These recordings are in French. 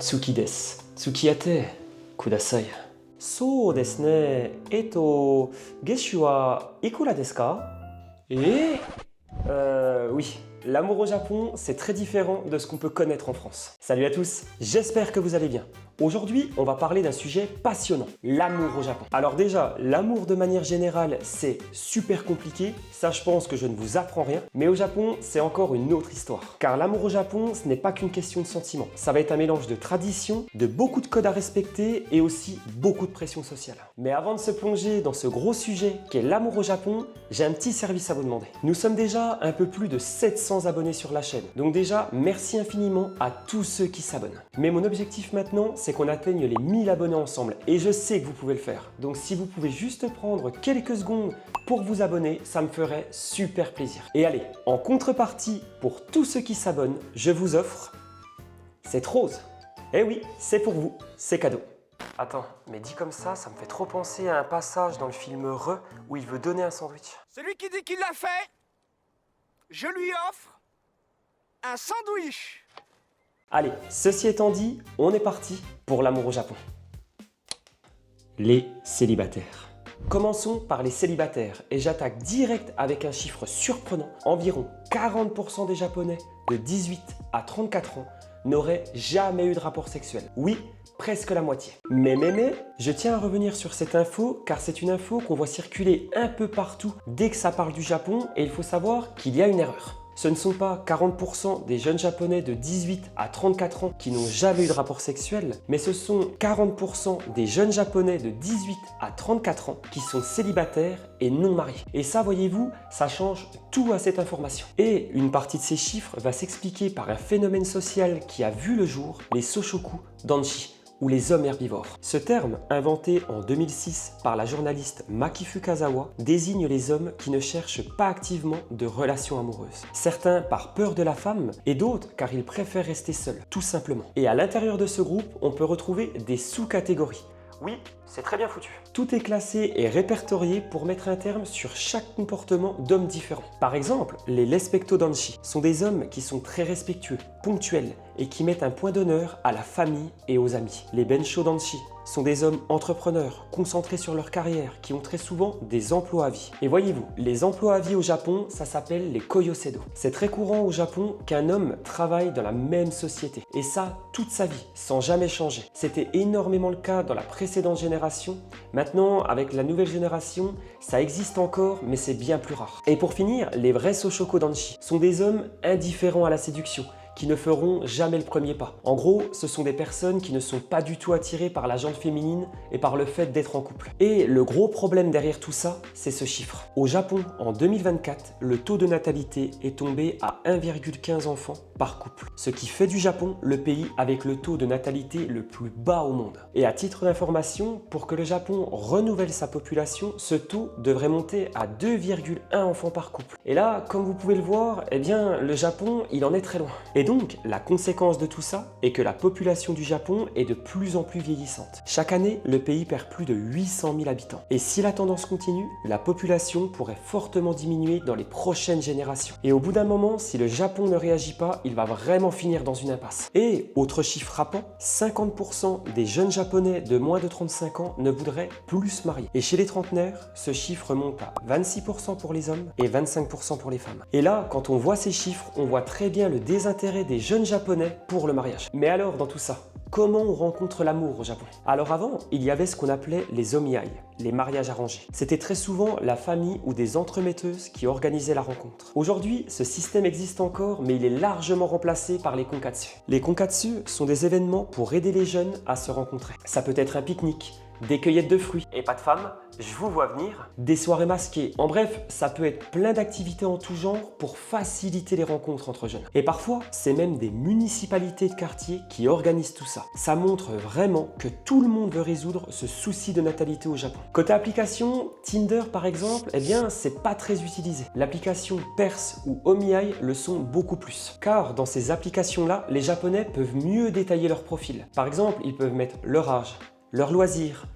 Tsuki desu. Tsukiyate kudasai. So desu ne. Geshu wa ikura desu ka? Oui. L'amour au Japon, c'est très différent de ce qu'on peut connaître en France. Salut à tous, j'espère que vous allez bien. Aujourd'hui, on va parler d'un sujet passionnant, l'amour au Japon. Alors déjà, l'amour de manière générale, c'est super compliqué. Ça, je pense que je ne vous apprends rien. Mais au Japon, c'est encore une autre histoire. Car l'amour au Japon, ce n'est pas qu'une question de sentiments. Ça va être un mélange de traditions, de beaucoup de codes à respecter et aussi beaucoup de pression sociale. Mais avant de se plonger dans ce gros sujet qu'est l'amour au Japon, j'ai un petit service à vous demander. Nous sommes déjà un peu plus de 700 abonnés sur la chaîne. Donc déjà, merci infiniment à tous ceux qui s'abonnent. Mais mon objectif maintenant, c'est qu'on atteigne les 1000 abonnés ensemble. Et je sais que vous pouvez le faire. Donc si vous pouvez juste prendre quelques secondes pour vous abonner, ça me ferait super plaisir. Et allez, en contrepartie, pour tous ceux qui s'abonnent, je vous offre cette rose. Eh oui, c'est pour vous, c'est cadeau. Attends, mais dit comme ça me fait trop penser à un passage dans le film Re où il veut donner un sandwich. Celui qui dit qu'il l'a fait, je lui offre un sandwich. Allez, ceci étant dit, on est parti pour l'amour au Japon. Les célibataires. Commençons par les célibataires et j'attaque direct avec un chiffre surprenant. Environ 40% des Japonais de 18 à 34 ans n'auraient jamais eu de rapport sexuel. Oui, presque la moitié. Mais, je tiens à revenir sur cette info car c'est une info qu'on voit circuler un peu partout dès que ça parle du Japon et il faut savoir qu'il y a une erreur. Ce ne sont pas 40% des jeunes japonais de 18 à 34 ans qui n'ont jamais eu de rapport sexuel, mais ce sont 40% des jeunes japonais de 18 à 34 ans qui sont célibataires et non mariés. Et ça, voyez-vous, ça change tout à cette information. Et une partie de ces chiffres va s'expliquer par un phénomène social qui a vu le jour, les Soshoku Danshi, ou les hommes herbivores. Ce terme, inventé en 2006 par la journaliste Maki Fukazawa, désigne les hommes qui ne cherchent pas activement de relations amoureuses. Certains par peur de la femme et d'autres car ils préfèrent rester seuls, tout simplement. Et à l'intérieur de ce groupe, on peut retrouver des sous-catégories. Oui, c'est très bien foutu. Tout est classé et répertorié pour mettre un terme sur chaque comportement d'hommes différents. Par exemple, les respecto danshi sont des hommes qui sont très respectueux, ponctuels et qui mettent un point d'honneur à la famille et aux amis. Les bensho danshi sont des hommes entrepreneurs, concentrés sur leur carrière, qui ont très souvent des emplois à vie. Et voyez-vous, les emplois à vie au Japon, ça s'appelle les koyosedo. C'est très courant au Japon qu'un homme travaille dans la même société. Et ça, toute sa vie, sans jamais changer. C'était énormément le cas dans la précédente génération. Maintenant, avec la nouvelle génération, ça existe encore, mais c'est bien plus rare. Et pour finir, les vrais Soshoko Danshi sont des hommes indifférents à la séduction, qui ne feront jamais le premier pas. En gros, ce sont des personnes qui ne sont pas du tout attirées par la gente féminine et par le fait d'être en couple. Et le gros problème derrière tout ça, c'est ce chiffre. Au Japon, en 2024, le taux de natalité est tombé à 1,15 enfants par couple, ce qui fait du Japon le pays avec le taux de natalité le plus bas au monde. Et à titre d'information, pour que le Japon renouvelle sa population, ce taux devrait monter à 2,1 enfants par couple. Et là, comme vous pouvez le voir, eh bien, le Japon, il en est très loin. Et donc, la conséquence de tout ça est que la population du Japon est de plus en plus vieillissante. Chaque année, le pays perd plus de 800 000 habitants. Et si la tendance continue, la population pourrait fortement diminuer dans les prochaines générations. Et au bout d'un moment, si le Japon ne réagit pas, il va vraiment finir dans une impasse. Et, autre chiffre frappant, 50% des jeunes japonais de moins de 35 ans ne voudraient plus se marier. Et chez les trentenaires, ce chiffre monte à 26% pour les hommes et 25% pour les femmes. Et là, quand on voit ces chiffres, on voit très bien le désintérêt des jeunes japonais pour le mariage. Mais alors, dans tout ça, comment on rencontre l'amour au Japon? Alors avant, il y avait ce qu'on appelait les omiai, les mariages arrangés. C'était très souvent la famille ou des entremetteuses qui organisaient la rencontre. Aujourd'hui, ce système existe encore, mais il est largement remplacé par les konkatsu. Les konkatsu sont des événements pour aider les jeunes à se rencontrer. Ça peut être un pique-nique, des cueillettes de fruits. Et pas de femmes, je vous vois venir. Des soirées masquées. En bref, ça peut être plein d'activités en tout genre pour faciliter les rencontres entre jeunes. Et parfois, c'est même des municipalités de quartier qui organisent tout ça. Ça montre vraiment que tout le monde veut résoudre ce souci de natalité au Japon. Côté application, Tinder par exemple, eh bien, c'est pas très utilisé. L'application Perse ou Omiai le sont beaucoup plus. Car dans ces applications-là, les Japonais peuvent mieux détailler leur profil. Par exemple, ils peuvent mettre leur âge, leurs loisirs,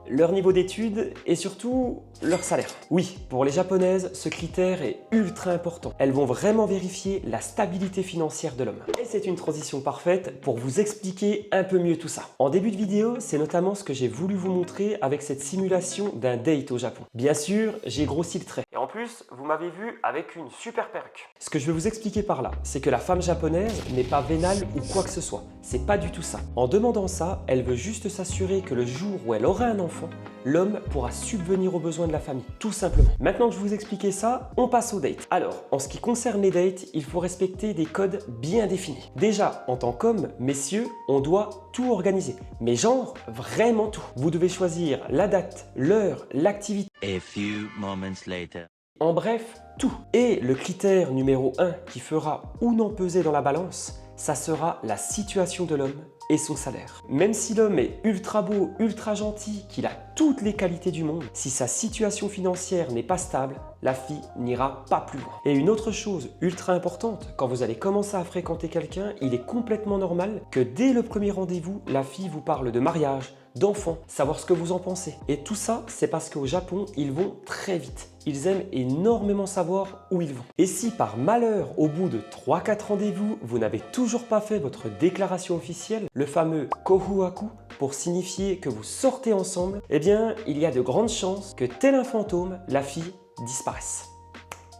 leur niveau d'études et surtout leur salaire. Oui, pour les japonaises, ce critère est ultra important. Elles vont vraiment vérifier la stabilité financière de l'homme. Et c'est une transition parfaite pour vous expliquer un peu mieux tout ça. En début de vidéo, c'est notamment ce que j'ai voulu vous montrer avec cette simulation d'un date au Japon. Bien sûr, j'ai grossi le trait. Et en plus, vous m'avez vu avec une super perruque. Ce que je vais vous expliquer par là, c'est que la femme japonaise n'est pas vénale ou quoi que ce soit. C'est pas du tout ça. En demandant ça, elle veut juste s'assurer que le jour où elle aura un enfant, l'homme pourra subvenir aux besoins de la famille, tout simplement. Maintenant que je vous ai expliqué ça, on passe aux dates. Alors, en ce qui concerne les dates, il faut respecter des codes bien définis. Déjà, en tant qu'homme, messieurs, on doit tout organiser. Mais genre, vraiment tout. Vous devez choisir la date, l'heure, l'activité. A few moments later. En bref, tout. Et le critère numéro 1 qui fera ou non peser dans la balance, ça sera la situation de l'homme et son salaire. Même si l'homme est ultra beau, ultra gentil, qu'il a toutes les qualités du monde, si sa situation financière n'est pas stable, la fille n'ira pas plus loin. Et une autre chose ultra importante, quand vous allez commencer à fréquenter quelqu'un, il est complètement normal que dès le premier rendez-vous, la fille vous parle de mariage, d'enfants, savoir ce que vous en pensez. Et tout ça, c'est parce qu'au Japon, ils vont très vite. Ils aiment énormément savoir où ils vont. Et si par malheur, au bout de 3-4 rendez-vous, vous n'avez toujours pas fait votre déclaration officielle, le fameux kohuaku, pour signifier que vous sortez ensemble, eh bien, il y a de grandes chances que, tel un fantôme, la fille disparaisse.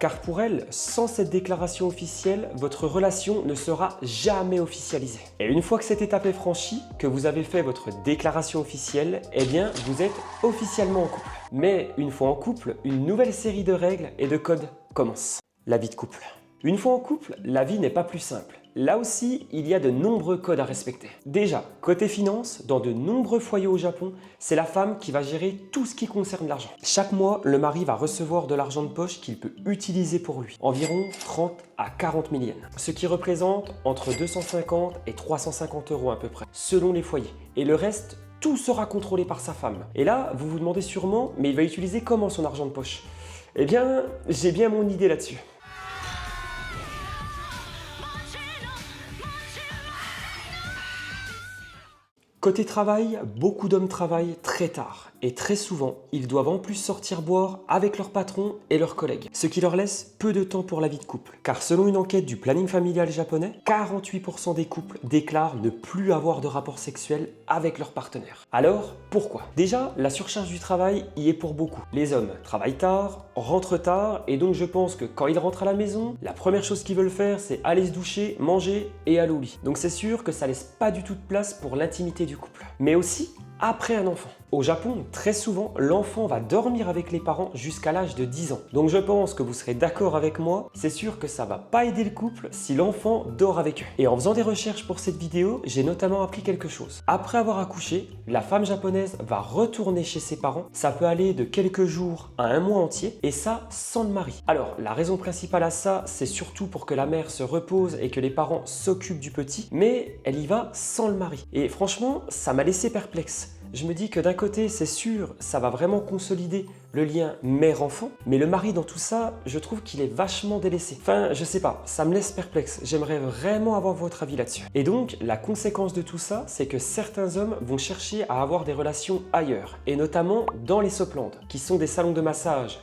Car pour elle, sans cette déclaration officielle, votre relation ne sera jamais officialisée. Et une fois que cette étape est franchie, que vous avez fait votre déclaration officielle, eh bien, vous êtes officiellement en couple. Mais une fois en couple, une nouvelle série de règles et de codes commence. La vie de couple. Une fois en couple, la vie n'est pas plus simple. Là aussi, il y a de nombreux codes à respecter. Déjà, côté finance, dans de nombreux foyers au Japon, c'est la femme qui va gérer tout ce qui concerne l'argent. Chaque mois, le mari va recevoir de l'argent de poche qu'il peut utiliser pour lui, environ 30 à 40 000 yens, ce qui représente entre 250 et 350 € à peu près, selon les foyers. Et le reste, tout sera contrôlé par sa femme. Et là, vous vous demandez sûrement, mais il va utiliser comment son argent de poche? Eh bien, j'ai bien mon idée là-dessus. Côté travail, beaucoup d'hommes travaillent très tard et très souvent, ils doivent en plus sortir boire avec leur patron et leurs collègues, ce qui leur laisse peu de temps pour la vie de couple. Car selon une enquête du planning familial japonais, 48% des couples déclarent ne plus avoir de rapport sexuel avec leur partenaire. Alors, pourquoi? Déjà, la surcharge du travail y est pour beaucoup. Les hommes travaillent tard, rentrent tard et donc je pense que quand ils rentrent à la maison, la première chose qu'ils veulent faire, c'est aller se doucher, manger et aller au lit. Donc c'est sûr que ça laisse pas du tout de place pour l'intimité du couple. Mais aussi après un enfant. Au Japon, très souvent, l'enfant va dormir avec les parents jusqu'à l'âge de 10 ans. Donc je pense que vous serez d'accord avec moi, c'est sûr que ça va pas aider le couple si l'enfant dort avec eux. Et en faisant des recherches pour cette vidéo, j'ai notamment appris quelque chose. Après avoir accouché, la femme japonaise va retourner chez ses parents. Ça peut aller de quelques jours à un mois entier, et ça sans le mari. Alors, la raison principale à ça, c'est surtout pour que la mère se repose et que les parents s'occupent du petit, mais elle y va sans le mari. Et franchement, ça m'a laissé perplexe. Je me dis que d'un côté, c'est sûr, ça va vraiment consolider le lien mère-enfant, mais le mari dans tout ça, je trouve qu'il est vachement délaissé. Enfin, je sais pas, ça me laisse perplexe. J'aimerais vraiment avoir votre avis là-dessus. Et donc, la conséquence de tout ça, c'est que certains hommes vont chercher à avoir des relations ailleurs, et notamment dans les soplandes, qui sont des salons de massage.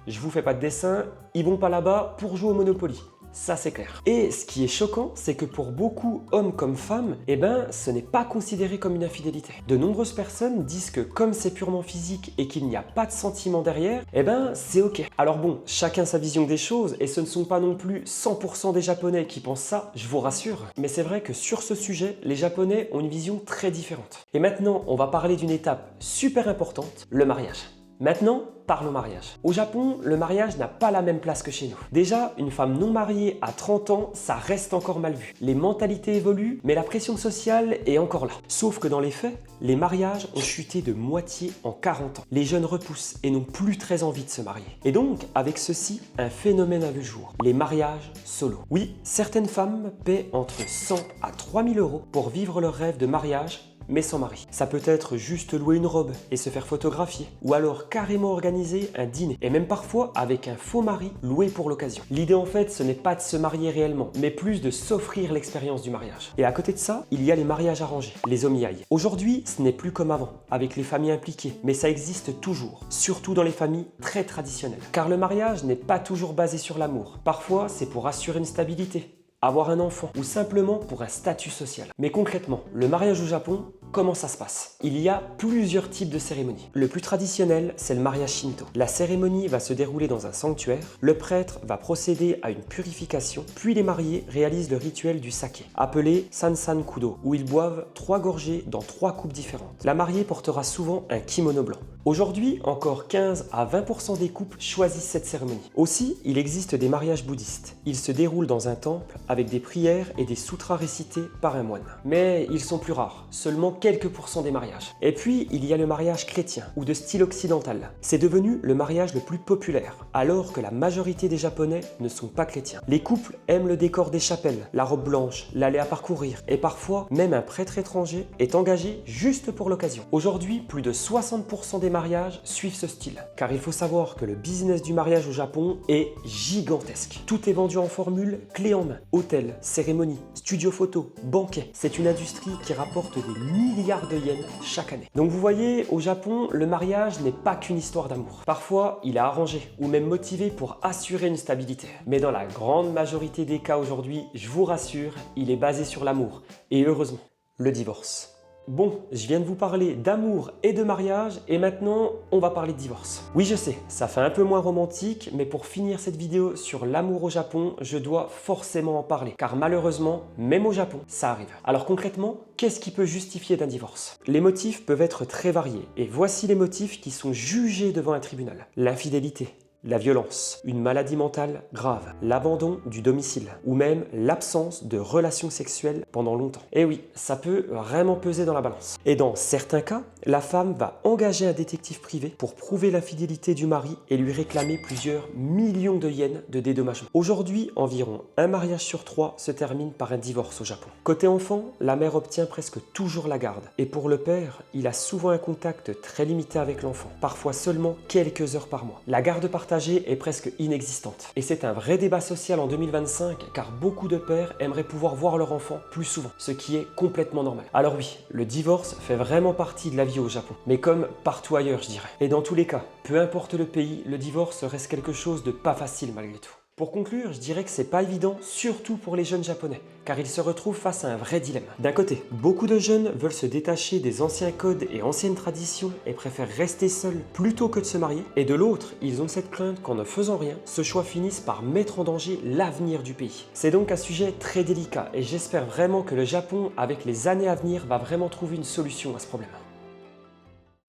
Je vous fais pas de dessin, ils vont pas là-bas pour jouer au Monopoly. Ça c'est clair. Et ce qui est choquant, c'est que pour beaucoup, hommes comme femmes, eh ben, ce n'est pas considéré comme une infidélité. De nombreuses personnes disent que comme c'est purement physique et qu'il n'y a pas de sentiment derrière, eh ben, c'est ok. Alors bon, chacun sa vision des choses et ce ne sont pas non plus 100% des Japonais qui pensent ça, je vous rassure. Mais c'est vrai que sur ce sujet, les Japonais ont une vision très différente. Et maintenant, on va parler d'une étape super importante, le mariage. Maintenant, parlons mariage. Au Japon, le mariage n'a pas la même place que chez nous. Déjà, une femme non mariée à 30 ans, ça reste encore mal vu. Les mentalités évoluent, mais la pression sociale est encore là. Sauf que dans les faits, les mariages ont chuté de moitié en 40 ans. Les jeunes repoussent et n'ont plus très envie de se marier. Et donc, avec ceci, un phénomène a vu le jour. Les mariages solo. Oui, certaines femmes paient entre 100 à 3000 € pour vivre leur rêve de mariage mais sans mari. Ça peut être juste louer une robe et se faire photographier, ou alors carrément organiser un dîner, et même parfois avec un faux mari loué pour l'occasion. L'idée en fait, ce n'est pas de se marier réellement, mais plus de s'offrir l'expérience du mariage. Et à côté de ça, il y a les mariages arrangés, les omiyailles. Aujourd'hui, ce n'est plus comme avant, avec les familles impliquées, mais ça existe toujours, surtout dans les familles très traditionnelles. Car le mariage n'est pas toujours basé sur l'amour. Parfois, c'est pour assurer une stabilité, avoir un enfant ou simplement pour un statut social. Mais concrètement, le mariage au Japon, comment ça se passe? Il y a plusieurs types de cérémonies. Le plus traditionnel, c'est le mariage Shinto. La cérémonie va se dérouler dans un sanctuaire, le prêtre va procéder à une purification, puis les mariés réalisent le rituel du sake, appelé Sansan Kudo, où ils boivent 3 gorgées dans 3 coupes différentes. La mariée portera souvent un kimono blanc. Aujourd'hui, encore 15 à 20% des couples choisissent cette cérémonie. Aussi, il existe des mariages bouddhistes. Ils se déroulent dans un temple avec des prières et des sutras récités par un moine. Mais ils sont plus rares, seulement quelques pourcents des mariages. Et puis, il y a le mariage chrétien ou de style occidental. C'est devenu le mariage le plus populaire, alors que la majorité des Japonais ne sont pas chrétiens. Les couples aiment le décor des chapelles, la robe blanche, l'allée à parcourir, et parfois, même un prêtre étranger est engagé juste pour l'occasion. Aujourd'hui, plus de 60% des mariages suivent ce style, car il faut savoir que le business du mariage au Japon est gigantesque. Tout est vendu en formule clé en main. Hôtel, cérémonie, studio photo, banquet. C'est une industrie qui rapporte des milliards de yens chaque année. Donc vous voyez, au Japon, le mariage n'est pas qu'une histoire d'amour. Parfois, il est arrangé ou même motivé pour assurer une stabilité. Mais dans la grande majorité des cas aujourd'hui, je vous rassure, il est basé sur l'amour. Et heureusement, le divorce. Bon, je viens de vous parler d'amour et de mariage et maintenant on va parler de divorce. Oui, je sais, ça fait un peu moins romantique, mais pour finir cette vidéo sur l'amour au Japon, je dois forcément en parler, car malheureusement, même au Japon, ça arrive. Alors concrètement, qu'est-ce qui peut justifier d'un divorce? Les motifs peuvent être très variés et voici les motifs qui sont jugés devant un tribunal. L'infidélité, la violence, une maladie mentale grave, l'abandon du domicile ou même l'absence de relations sexuelles pendant longtemps. Et oui, ça peut vraiment peser dans la balance. Et dans certains cas, la femme va engager un détective privé pour prouver l'infidélité du mari et lui réclamer plusieurs millions de yens de dédommagement. Aujourd'hui, environ un mariage sur 3 se termine par un divorce au Japon. Côté enfant, la mère obtient presque toujours la garde. Et pour le père, il a souvent un contact très limité avec l'enfant, parfois seulement quelques heures par mois. La garde partagée est presque inexistante. Et c'est un vrai débat social en 2025 car beaucoup de pères aimeraient pouvoir voir leur enfant plus souvent, ce qui est complètement normal. Alors oui, le divorce fait vraiment partie de la vie au Japon, mais comme partout ailleurs je dirais. Et dans tous les cas, peu importe le pays, le divorce reste quelque chose de pas facile malgré tout. Pour conclure, je dirais que c'est pas évident, surtout pour les jeunes japonais, car ils se retrouvent face à un vrai dilemme. D'un côté, beaucoup de jeunes veulent se détacher des anciens codes et anciennes traditions et préfèrent rester seuls plutôt que de se marier. Et de l'autre, ils ont cette crainte qu'en ne faisant rien, ce choix finisse par mettre en danger l'avenir du pays. C'est donc un sujet très délicat et j'espère vraiment que le Japon, avec les années à venir, va vraiment trouver une solution à ce problème.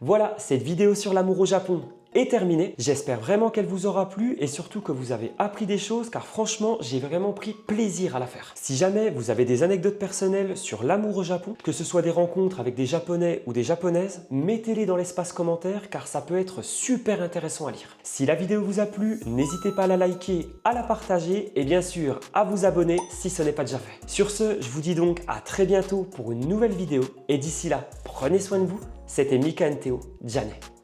Voilà, cette vidéo sur l'amour au Japon est terminée. J'espère vraiment qu'elle vous aura plu et surtout que vous avez appris des choses car franchement, j'ai vraiment pris plaisir à la faire. Si jamais vous avez des anecdotes personnelles sur l'amour au Japon, que ce soit des rencontres avec des Japonais ou des Japonaises, mettez-les dans l'espace commentaire car ça peut être super intéressant à lire. Si la vidéo vous a plu, n'hésitez pas à la liker, à la partager et bien sûr à vous abonner si ce n'est pas déjà fait. Sur ce, je vous dis donc à très bientôt pour une nouvelle vidéo et d'ici là, prenez soin de vous. C'était Mika and Théo, Janet.